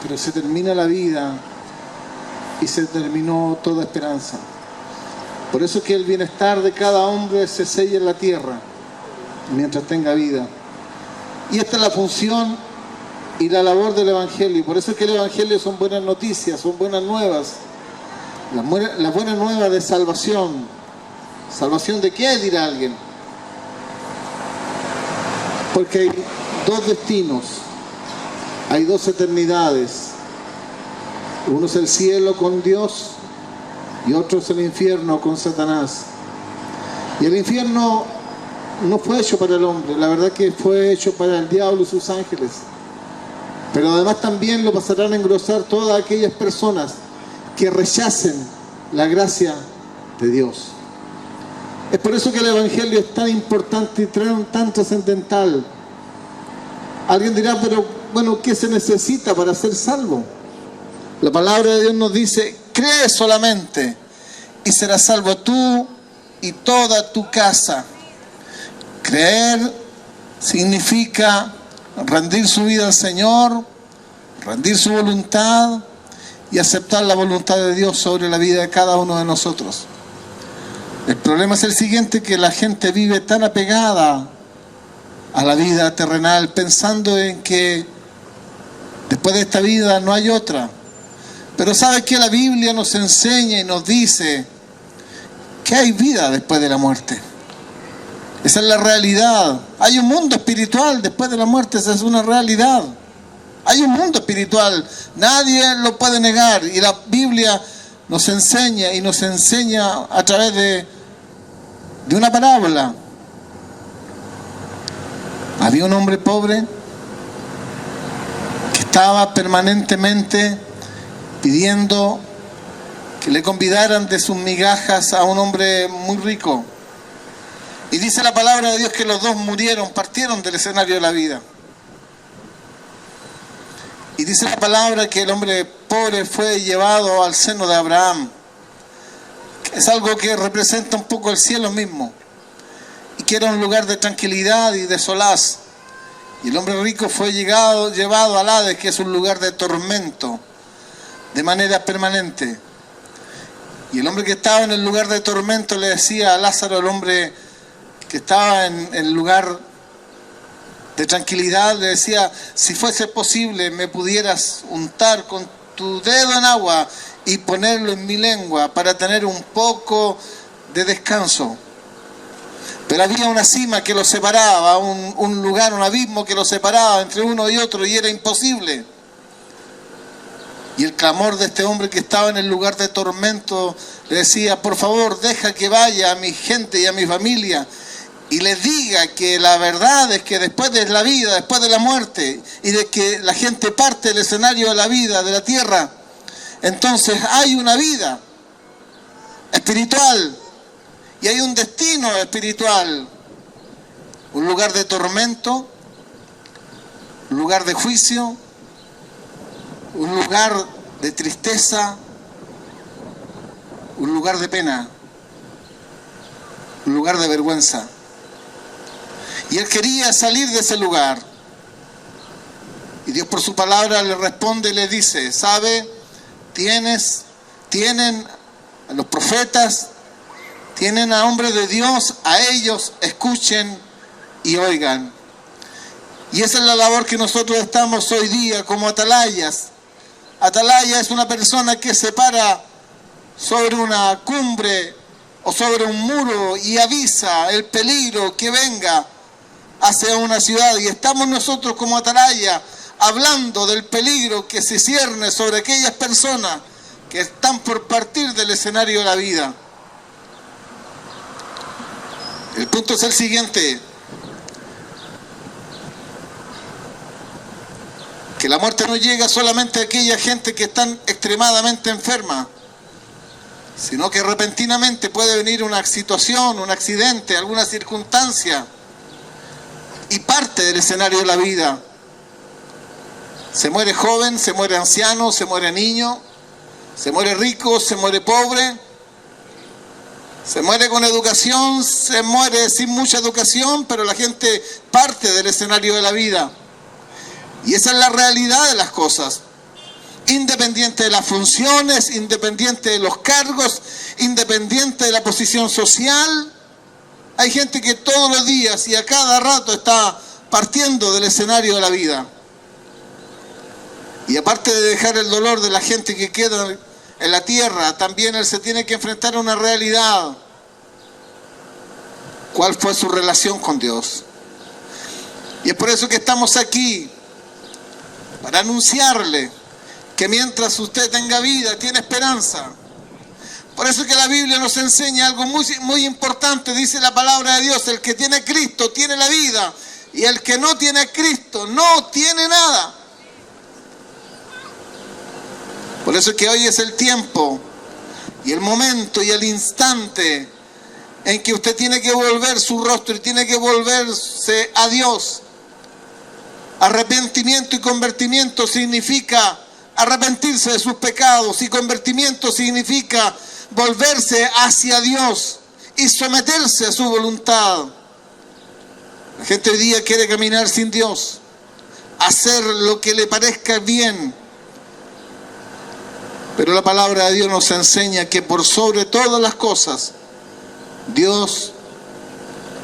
Pero se termina la vida y se terminó toda esperanza. Por eso es que el bienestar de cada hombre se sella en la tierra mientras tenga vida. Y esta es la función y la labor del Evangelio. Y por eso es que el Evangelio son buenas noticias, son buenas nuevas. Las buenas nuevas de salvación. ¿Salvación de qué? Dirá alguien. Porque hay dos destinos, hay dos eternidades. Uno es el cielo con Dios y otro es el infierno con Satanás. Y el infierno no fue hecho para el hombre, la verdad que fue hecho para el diablo y sus ángeles. Pero además también lo pasarán a engrosar todas aquellas personas que rechacen la gracia de Dios. Es por eso que el Evangelio es tan importante y tan trascendental. Alguien dirá, pero bueno, ¿qué se necesita para ser salvo? La palabra de Dios nos dice, cree solamente y serás salvo tú y toda tu casa. Creer significa rendir su vida al Señor, rendir su voluntad y aceptar la voluntad de Dios sobre la vida de cada uno de nosotros. El problema es el siguiente, que la gente vive tan apegada a la vida terrenal, pensando en que después de esta vida no hay otra. Pero ¿sabe qué? La Biblia nos enseña y nos dice que hay vida después de la muerte. Esa es la realidad. Hay un mundo espiritual después de la muerte, esa es una realidad. Hay un mundo espiritual, nadie lo puede negar, y la Biblia nos enseña y nos enseña a través de una parábola. Había un hombre pobre que estaba permanentemente pidiendo que le convidaran de sus migajas a un hombre muy rico. Y dice la palabra de Dios que los dos murieron, partieron del escenario de la vida. Y dice la palabra que el hombre pobre fue llevado al seno de Abraham. Es algo que representa un poco el cielo mismo. Y que era un lugar de tranquilidad y de solaz. Y el hombre rico fue llevado al Hades, que es un lugar de tormento, de manera permanente. Y el hombre que estaba en el lugar de tormento le decía a Lázaro, el hombre que estaba en el lugar de tranquilidad, le decía, si fuese posible me pudieras untar con tu dedo en agua y ponerlo en mi lengua para tener un poco de descanso. Pero había una cima que lo separaba, un lugar, un abismo que lo separaba entre uno y otro, y era imposible. Y el clamor de este hombre que estaba en el lugar de tormento le decía, por favor, deja que vaya a mi gente y a mi familia y les diga que la verdad es que después de la vida, después de la muerte, y de que la gente parte del escenario de la vida, de la tierra, entonces hay una vida espiritual y hay un destino espiritual, un lugar de tormento, un lugar de juicio, un lugar de tristeza, un lugar de pena, un lugar de vergüenza. Y él quería salir de ese lugar. Y Dios por su palabra le responde y le dice, ¿sabe? Tienen a los profetas, tienen a hombres de Dios, a ellos escuchen y oigan. Y esa es la labor que nosotros estamos hoy día como atalayas. Atalaya es una persona que se para sobre una cumbre o sobre un muro y avisa el peligro que venga hacia una ciudad, y estamos nosotros como atalaya hablando del peligro que se cierne sobre aquellas personas que están por partir del escenario de la vida. El punto es el siguiente, que la muerte no llega solamente a aquella gente que están extremadamente enferma. sino que repentinamente puede venir una situación, un accidente, alguna circunstancia, y parte del escenario de la vida. Se muere joven, se muere anciano, se muere niño, se muere rico, se muere pobre, se muere con educación, se muere sin mucha educación, pero la gente parte del escenario de la vida. Y esa es la realidad de las cosas. Independiente de las funciones, independiente de los cargos, independiente de la posición social, hay gente que todos los días y a cada rato está partiendo del escenario de la vida. Y aparte de dejar el dolor de la gente que queda en la tierra, también él se tiene que enfrentar a una realidad. ¿Cuál fue su relación con Dios? Y es por eso que estamos aquí, para anunciarle que mientras usted tenga vida, tiene esperanza. Por eso que la Biblia nos enseña algo muy importante, dice la palabra de Dios: el que tiene a Cristo tiene la vida, y el que no tiene a Cristo no tiene nada. Por eso es que hoy es el tiempo, y el momento, y el instante en que usted tiene que volver su rostro y tiene que volverse a Dios. Arrepentimiento y convertimiento significa arrepentirse de sus pecados, y convertimiento significa volverse hacia Dios y someterse a su voluntad. La gente hoy día quiere caminar sin Dios, hacer lo que le parezca bien, pero la palabra de Dios nos enseña que por sobre todas las cosas, Dios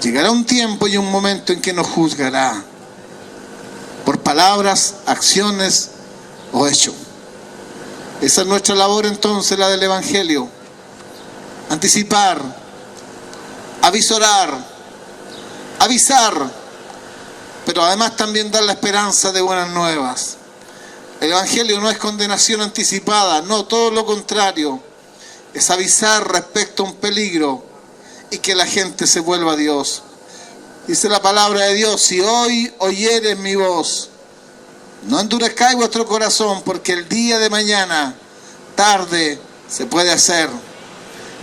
llegará un tiempo y un momento en que nos juzgará por palabras, acciones o hechos. Esa es nuestra labor entonces, la del Evangelio: anticipar, avisorar, avisar, pero además también dar la esperanza de buenas nuevas. El Evangelio no es condenación anticipada, no, todo lo contrario, es avisar respecto a un peligro y que la gente se vuelva a Dios. Dice la palabra de Dios: si hoy oyeres mi voz, no endurezcáis vuestro corazón, porque el día de mañana, tarde, se puede hacer.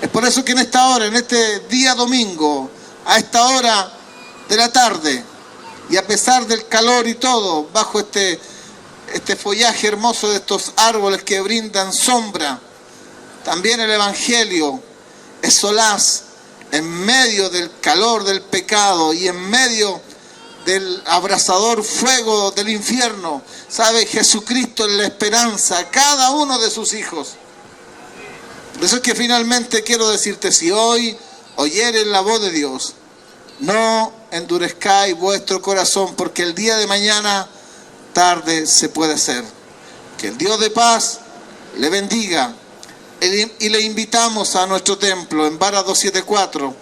Es por eso que en esta hora, en este día domingo, a esta hora de la tarde, y a pesar del calor y todo, bajo este follaje hermoso de estos árboles que brindan sombra, también el Evangelio es solaz en medio del calor del pecado y en medio del abrasador fuego del infierno. ¿Sabe? Jesucristo es la esperanza a cada uno de sus hijos. Por eso es que finalmente quiero decirte: si hoy oyeres la voz de Dios, no endurezcáis vuestro corazón, porque el día de mañana, tarde, se puede hacer. Que el Dios de paz le bendiga. Y le invitamos a nuestro templo en Vara 274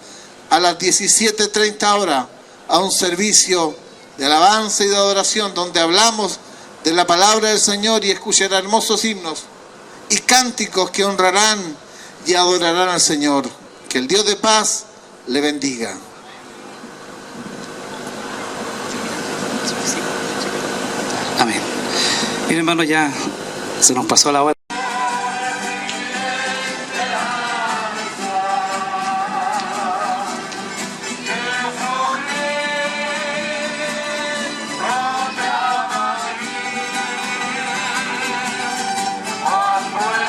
a las 17:30 horas a un servicio de alabanza y de adoración, donde hablamos de la palabra del Señor y escuchará hermosos himnos y cánticos que honrarán y adorarán al Señor. Que el Dios de paz le bendiga. Amén. Bien, hermano, ya se nos pasó la hora.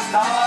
Está